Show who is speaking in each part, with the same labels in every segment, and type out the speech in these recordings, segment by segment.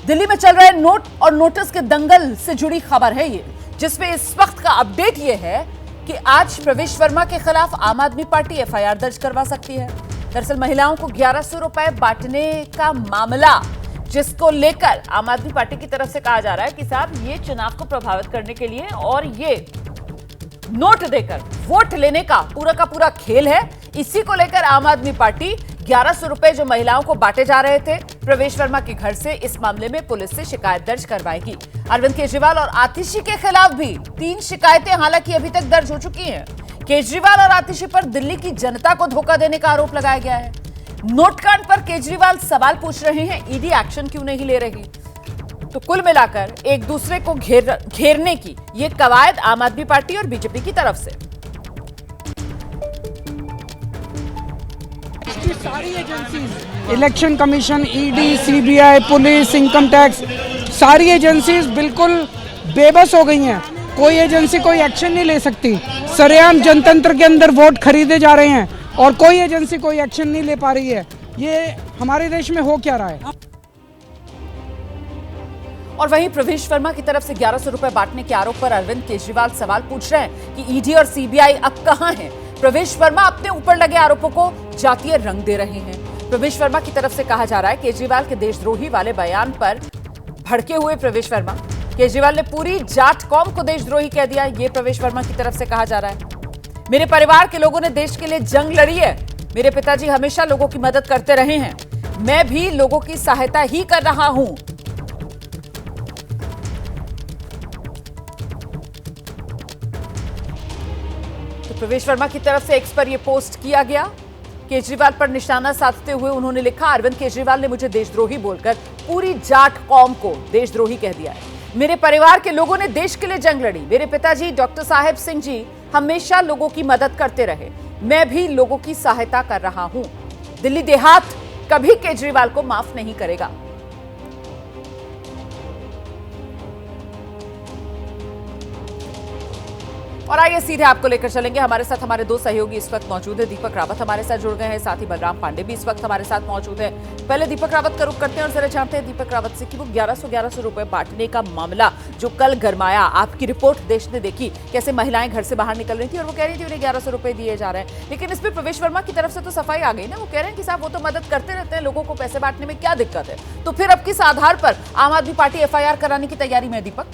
Speaker 1: दिल्ली में चल रहे नोट और नोटिस के दंगल से जुड़ी खबर है ये, जिसमें इस वक्त का अपडेट ये है कि आज प्रवेश वर्मा के खिलाफ आम आदमी पार्टी एफआईआर दर्ज करवा सकती है। दरअसल महिलाओं को 1100 रुपए बांटने का मामला, जिसको लेकर आम आदमी पार्टी की तरफ से कहा जा रहा है कि साहब ये चुनाव को प्रभावित करने के लिए और ये नोट देकर वोट लेने का पूरा खेल है। इसी को लेकर आम आदमी पार्टी 1100 रुपए जो महिलाओं को बांटे जा रहे थे प्रवेश वर्मा के घर से, इस मामले में पुलिस से शिकायत दर्ज करवाएगी। अरविंद केजरीवाल और आतिशी के खिलाफ भी 3 शिकायतें हालांकि अभी तक दर्ज हो चुकी हैं। केजरीवाल और आतिशी पर दिल्ली की जनता को धोखा देने का आरोप लगाया गया है। नोटकांड पर केजरीवाल सवाल पूछ रहे हैं, ईडी एक्शन क्यों नहीं ले रही। तो कुल मिलाकर एक दूसरे को घेरने की ये कवायद आम आदमी पार्टी और बीजेपी की तरफ से।
Speaker 2: सारी agencies, election commission, ED, CBI, police, income tax, सारी एजेंसीज बिल्कुल बेबस हो गई हैं। कोई एजेंसी कोई एक्शन नहीं ले सकती। सरेआम जनतंत्र के अंदर वोट खरीदे जा रहे हैं और कोई एजेंसी कोई एक्शन नहीं ले पा रही है। ये हमारे देश में हो क्या रहा है।
Speaker 1: और वहीं प्रवेश वर्मा की तरफ से 1100 रुपए बांटने के आरोप पर अरविंद केजरीवाल सवाल पूछ रहे हैं कि ईडी और सीबीआई अब कहां हैं। प्रवेश वर्मा अपने ऊपर लगे आरोपों को जातीय रंग दे रहे हैं। प्रवेश वर्मा की तरफ से कहा जा रहा है केजरीवाल के देशद्रोही वाले बयान पर भड़के हुए प्रवेश वर्मा, केजरीवाल ने पूरी जाट कौम को देशद्रोही कह दिया, ये प्रवेश वर्मा की तरफ से कहा जा रहा है। मेरे परिवार के लोगों ने देश के लिए जंग लड़ी है। मेरे पिताजी हमेशा लोगों की मदद करते रहे हैं। मैं भी लोगों की सहायता ही कर रहा हूं। प्रवेश वर्मा की तरफ से एक्स पर यह पोस्ट किया गया। केजरीवाल पर निशाना साधते हुए उन्होंने लिखा, अरविंद केजरीवाल ने मुझे देशद्रोही बोलकर पूरी जाट कौम को देशद्रोही कह दिया है। मेरे परिवार के लोगों ने देश के लिए जंग लड़ी। मेरे पिताजी डॉक्टर साहेब सिंह जी हमेशा लोगों की मदद करते रहे। मैं भी लोगों की सहायता कर रहा हूं। दिल्ली देहात कभी केजरीवाल को माफ नहीं करेगा। और आइए सीधे आपको लेकर चलेंगे। हमारे साथ हमारे 2 सहयोगी इस वक्त मौजूद है। दीपक रावत हमारे साथ जुड़ गए हैं, साथ ही बलराम पांडे भी इस वक्त हमारे साथ मौजूद है। पहले दीपक रावत का रुख करते हैं और जरा जानते हैं दीपक रावत से कि वो 1100 रुपए बांटने का मामला जो कल गरमाया, आपकी रिपोर्ट देश ने देखी, कैसे महिलाएं घर से बाहर निकल रही थी और वो कह रही थी उन्हें 1100 रुपए दिए जा रहे हैं। लेकिन इसमें प्रवेश वर्मा की तरफ से तो सफाई आ गई ना, वो कह रहे हैं कि साहब वो तो मदद करते रहते हैं, लोगों को पैसे बांटने में क्या दिक्कत है। तो फिर अब किस आधार पर आम आदमी पार्टी एफआईआर कराने की तैयारी में है दीपक?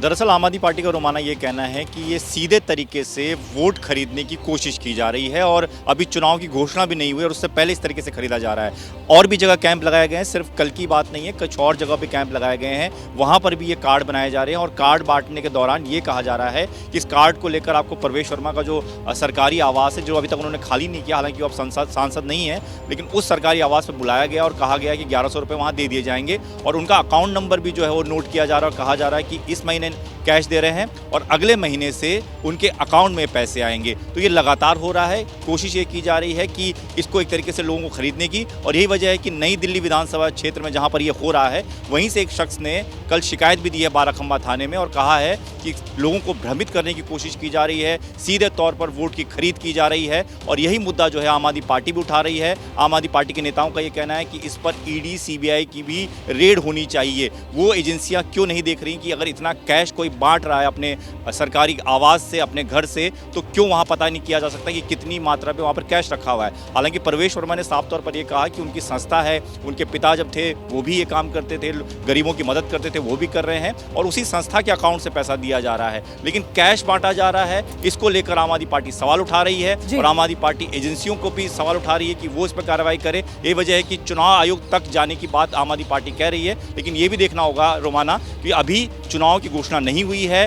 Speaker 3: दरअसल आम आदमी पार्टी का रोमाना ये कहना है कि ये सीधे तरीके से वोट खरीदने की कोशिश की जा रही है और अभी चुनाव की घोषणा भी नहीं हुई और उससे पहले इस तरीके से खरीदा जा रहा है। और भी जगह कैंप लगाए गए हैं, सिर्फ कल की बात नहीं है, कुछ और जगह पे कैंप लगाए गए हैं, वहाँ पर भी ये कार्ड बनाए जा रहे हैं। और कार्ड बांटने के दौरान ये कहा जा रहा है कि इस कार्ड को लेकर आपको प्रवेश वर्मा का जो सरकारी आवास है, जो अभी तक उन्होंने खाली नहीं किया, हालांकि वो अब सांसद नहीं है, लेकिन उस सरकारी आवास पर बुलाया गया और कहा गया कि 1100 रुपये वहाँ दे दिए जाएंगे। और उनका अकाउंट नंबर भी जो है वो नोट किया जा रहा है और कहा जा रहा है कि इस महीने कैश दे रहे हैं और अगले महीने से उनके अकाउंट में पैसे आएंगे। तो ये लगातार हो रहा है, कोशिश ये की जा रही है कि इसको एक तरीके से लोगों को खरीदने की। और यही वजह है कि नई दिल्ली विधानसभा क्षेत्र में जहां पर ये हो रहा है, वहीं से एक शख्स ने कल शिकायत भी दी है बाराखंबा थाने में और कहा है कि लोगों को भ्रमित करने की कोशिश की जा रही है, सीधे तौर पर वोट की खरीद की जा रही है। और यही मुद्दा जो है आम आदमी पार्टी भी उठा रही है। आम आदमी पार्टी के नेताओं का ये कहना है कि इस पर ईडी सीबीआई की भी रेड होनी चाहिए। वो एजेंसियां क्यों नहीं देख रही कि अगर इतना कैश कोई बांट रहा है अपने सरकारी आवास से, अपने घर से, तो क्यों वहां पता नहीं किया जा सकता कि कितनी मात्रा में वहां पर कैश रखा हुआ है। हालांकि प्रवेश वर्मा ने साफ तौर पर यह कहा कि उनकी संस्था है, उनके पिता जब थे वो भी ये काम करते थे, गरीबों की मदद करते थे, वो भी कर रहे हैं और उसी संस्था के अकाउंट से पैसा दिया जा रहा है। लेकिन कैश बांटा जा रहा है, इसको लेकर आम आदमी पार्टी सवाल उठा रही है और आम आदमी पार्टी एजेंसियों को भी सवाल उठा रही है कि वो इस पर कार्रवाई करे। यही वजह है कि चुनाव आयोग तक जाने की बात आम आदमी पार्टी कह रही है। लेकिन ये भी देखना होगा रोमाना कि अभी चुनाव की घोषणा नहीं हुई है,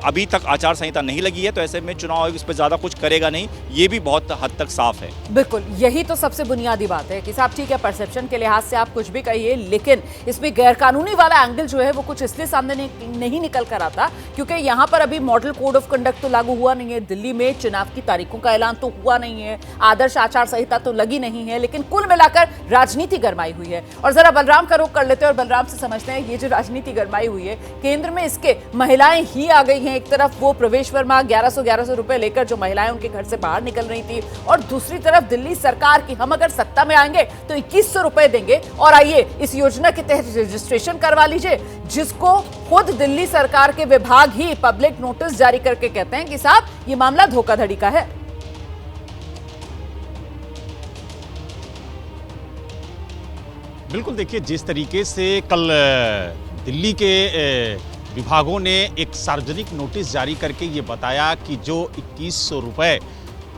Speaker 3: अभी तक आचार संहिता नहीं लगी है, तो ऐसे में चुनाव आयोग इस पर ज्यादा कुछ करेगा नहीं, ये भी बहुत हद तक साफ है।
Speaker 1: बिल्कुल, यही तो सबसे बुनियादी बात है कि साहब ठीक है, परसेप्शन के लिहाज से आप कुछ भी कहिए, लेकिन इसमें गैरकानूनी वाला एंगल जो है वो कुछ इसलिए सामने नहीं निकल कर आता क्योंकि यहाँ पर अभी मॉडल कोड ऑफ कंडक्ट तो लागू हुआ नहीं है, दिल्ली में चुनाव की तारीखों का ऐलान तो हुआ नहीं है, आदर्श आचार संहिता तो लगी नहीं है, लेकिन कुल मिलाकर राजनीति गरमाई हुई है। और जरा बलराम का रुख कर लेते हैं और बलराम से समझते हैं ये जो राजनीति गरमाई हुई है, केंद्र में इसके महिलाएं ही आ गई हैं। एक तरफ वो प्रवेश वर्मा 1100 रुपए लेकर जो महिलाएं उनके घर से बाहर निकल रही थी, और दूसरी तरफ दिल्ली सरकार की हम अगर सत्ता में आएंगे तो 2100 रुपए देंगे और आइए इस योजना के तहत रजिस्ट्रेशन करवा लीजिए, जिसको खुद दिल्ली सरकार के विभाग ही पब्लिक नोटिस जारी करके कहते हैं कि साहब ये मामला धोखाधड़ी का है।
Speaker 4: बिल्कुल, देखिए जिस तरीके से कल दिल्ली के विभागों ने एक सार्वजनिक नोटिस जारी करके ये बताया कि जो 2100 रुपए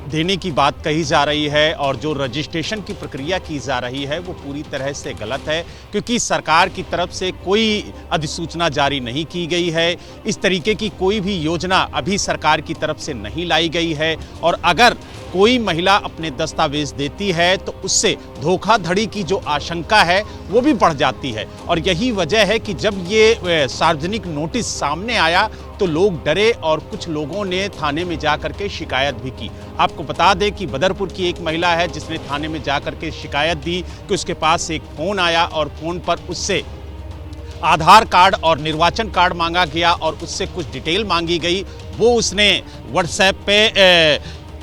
Speaker 4: देने की बात कही जा रही है और जो रजिस्ट्रेशन की प्रक्रिया की जा रही है वो पूरी तरह से गलत है, क्योंकि सरकार की तरफ से कोई अधिसूचना जारी नहीं की गई है। इस तरीके की कोई भी योजना अभी सरकार की तरफ से नहीं लाई गई है, और अगर कोई महिला अपने दस्तावेज देती है तो उससे धोखाधड़ी की जो आशंका है वो भी बढ़ जाती है। और यही वजह है कि जब ये सार्वजनिक नोटिस सामने आया तो लोग डरे और कुछ लोगों ने थाने में जाकर के शिकायत भी की। आपको बता दें कि बदरपुर की एक महिला है जिसने थाने में जाकर के शिकायत दी कि उसके पास एक फ़ोन आया और फ़ोन पर उससे आधार कार्ड और निर्वाचन कार्ड मांगा गया और उससे कुछ डिटेल मांगी गई। वो उसने व्हाट्सएप पे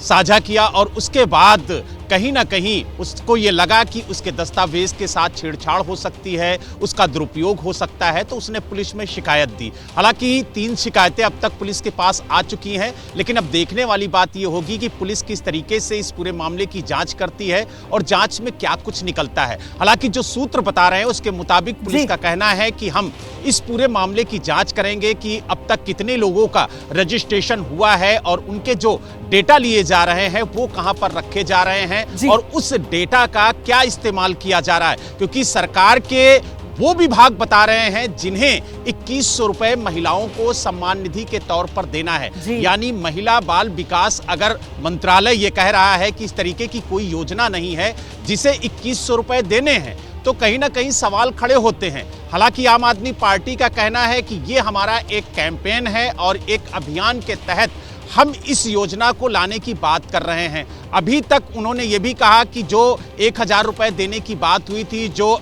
Speaker 4: साझा किया और उसके बाद कहीं ना कहीं उसको ये लगा कि उसके दस्तावेज के साथ छेड़छाड़ हो सकती है, उसका दुरुपयोग हो सकता है, तो उसने पुलिस में शिकायत दी। हालांकि 3 शिकायतें अब तक पुलिस के पास आ चुकी हैं, लेकिन अब देखने वाली बात ये होगी कि पुलिस किस तरीके से इस पूरे मामले की जांच करती है और जांच में क्या कुछ निकलता है। हालांकि जो सूत्र बता रहे हैं उसके मुताबिक पुलिस का कहना है कि हम इस पूरे मामले की जांच करेंगे कि अब तक कितने लोगों का रजिस्ट्रेशन हुआ है और उनके जो डेटा लिए जा रहे हैं वो कहां पर रखे जा रहे हैं और उस डेटा का क्या इस्तेमाल किया जा रहा है, क्योंकि सरकार के वो विभाग बता रहे हैं जिन्हें 2100 रुपए महिलाओं को सम्मान निधि के तौर पर देना है। यानी महिला बाल विकास अगर मंत्रालय ये कह रहा है कि इस तरीके की कोई योजना नहीं है जिसे 2100 रुपए देने हैं, तो कहीं ना कहीं सवाल खड़े होते हैं। हालांकि आम आदमी पार्टी का कहना है कि ये हमारा एक कैंपेन है और एक अभियान के तहत हम इस योजना को लाने की बात कर रहे हैं। अभी तक उन्होंने ये भी कहा कि जो 1000 रुपए देने की बात हुई थी, जो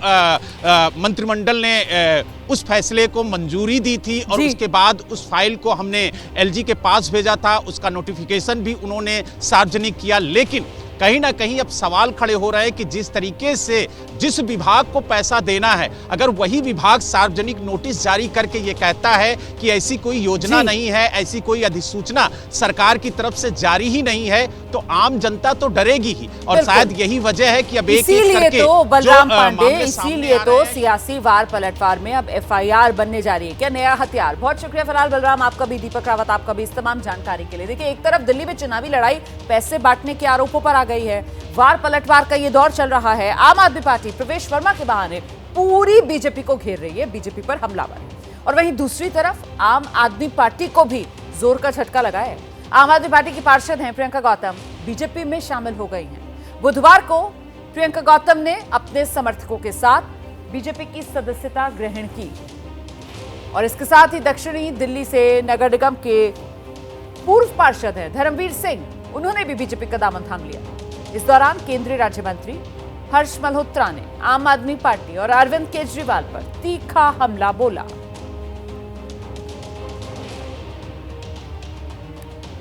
Speaker 4: मंत्रिमंडल ने उस फैसले को मंजूरी दी थी और उसके बाद उस फाइल को हमने एलजी के पास भेजा था, उसका नोटिफिकेशन भी उन्होंने सार्वजनिक किया। लेकिन कहीं ना कहीं अब सवाल खड़े हो रहे हैं कि जिस तरीके से जिस विभाग को पैसा देना है, अगर वही विभाग सार्वजनिक नोटिस जारी करके ये कहता है कि ऐसी कोई योजना नहीं है, ऐसी कोई अधिसूचना सरकार की तरफ से जारी ही नहीं है, तो आम जनता तो डरेगी ही। और शायद यही वजह है कि अब एक करके
Speaker 1: तो बलराम पांडे, इसीलिए तो सियासी वार पलटवार में अब एफआईआर बनने जा रही है। क्या नया हथियार? बहुत शुक्रिया फिलहाल बलराम आपका भी, दीपक रावत आपका भी इस तमाम जानकारी के लिए। देखिए, एक तरफ दिल्ली में चुनावी लड़ाई पैसे बांटने के आरोपों पर आ गई है, वार पलटवार का ये दौर चल रहा है। आम आदमी पार्टी प्रवेश वर्मा के बहाने पूरी बीजेपी को घेर रही है, बीजेपी पर हमलावर है। और वहीं दूसरी तरफ आम आदमी पार्टी को भी जोर का झटका लगा है। आम आदमी पार्टी की पार्षद हैं प्रियंका गौतम, बीजेपी में शामिल हो गई हैं। बुधवार को प्रियंका गौतम ने अपने समर्थकों के साथ बीजेपी की सदस्यता ग्रहण की और इसके साथ ही दक्षिणी दिल्ली से नगर निगम के पूर्व पार्षद हैं धर्मवीर सिंह, उन्होंने भी बीजेपी का दामन थाम लिया। इस दौरान केंद्रीय राज्य मंत्री हर्ष मल्होत्रा ने आम आदमी पार्टी और अरविंद केजरीवाल पर तीखा हमला बोला।